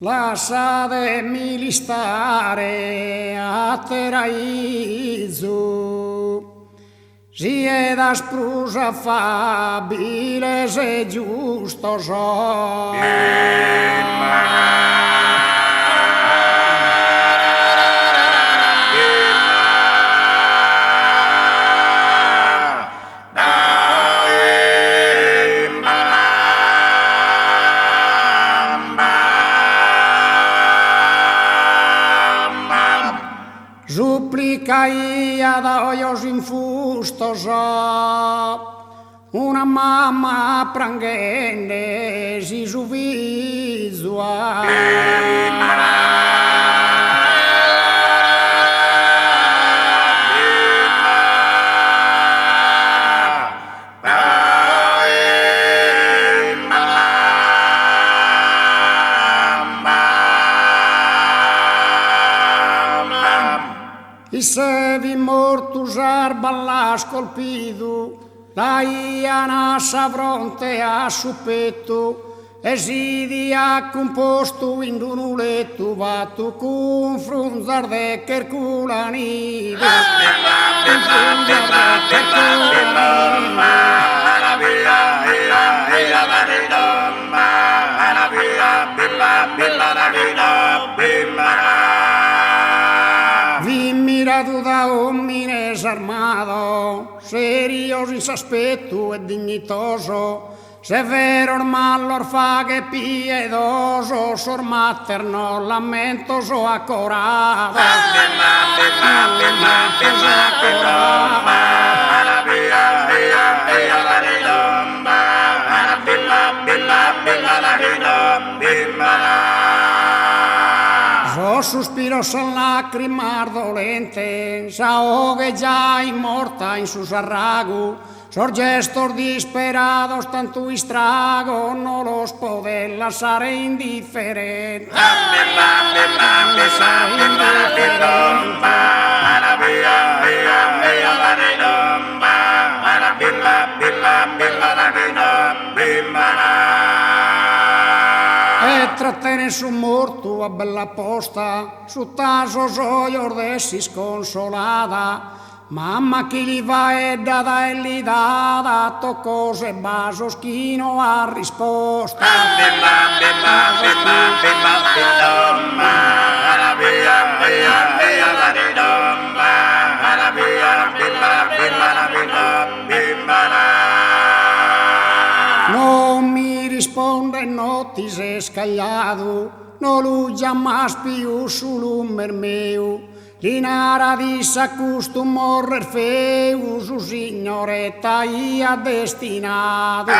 Lasciatemi listare a terraizzo, sia da sprusa affabile se giusto so. Supplicai da oios infustos una mamma prangende si su viso e se vi mortus arballa scolpido, la iana sa fronte a su petto, e si dia composto in un letto, vatto con frunzar de Herculanido. Vi mirado da homines armado, serios in s'aspetto e dignitoso, severo ormai orfa che piedoso, sor materno lamentoso accorado. So suspiros en lacrimar dolente, s'ahogue ya inmorta in su sarrago, sor gestos disperados tanto estrago, no los poder lasciare indifferenti. E trattene su morto a bella posta, su taso soio dessi sconsolata, mamma chi li va e dada e li dada, toccò se baso schino a risposta. Non mi risponde, no ti sei scagliato, no lui jamás più sull'ummer meu, l'inara di s'accustum morrer feu, su signoretta ia destinato.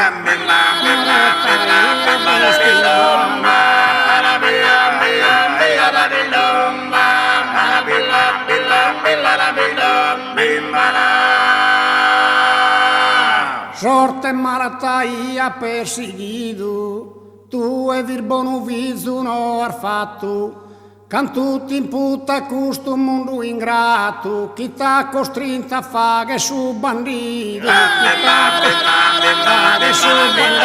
Sorte malattia perseguido, tu e vir bonu vizu no har fatto, can tutti in puta questo mondo ingrato, chi t'ha costrinta a fare su bandito, chi t'ha costrinta a fare su bandito.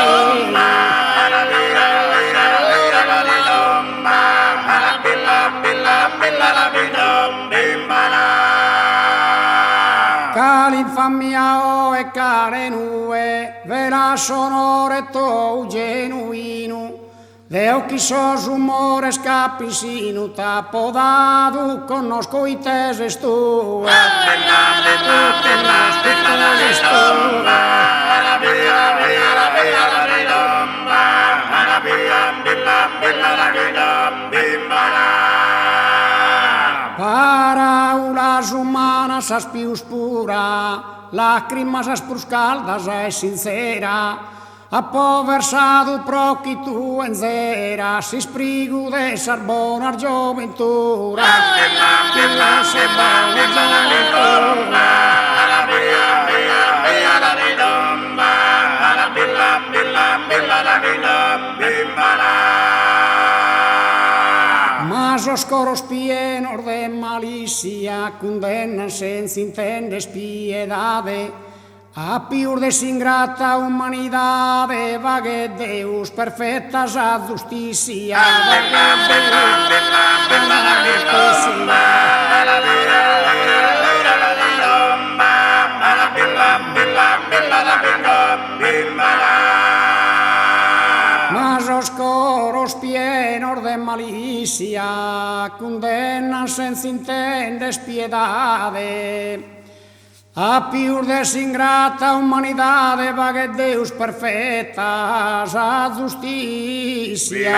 L'infamia e care nue, vera sonore to genuino, deo chi so sumore scapisino, t'ha podato, conosco i teses tue. Paraulas humanas as più spura, lacrimas as pur scaldas e sincera, a po versado pro chi tu enzera, si sprigu de sarbonar gioventura. Mas os coros pienos de malicia condenan senza intender piedade A più desingrata humanidade vague Deus perfecta sa giustizia, mas os coros pienos de malicia condenan senza intendes piedade. A più desingrata humanidade vague Deus perfecta sa giustizia.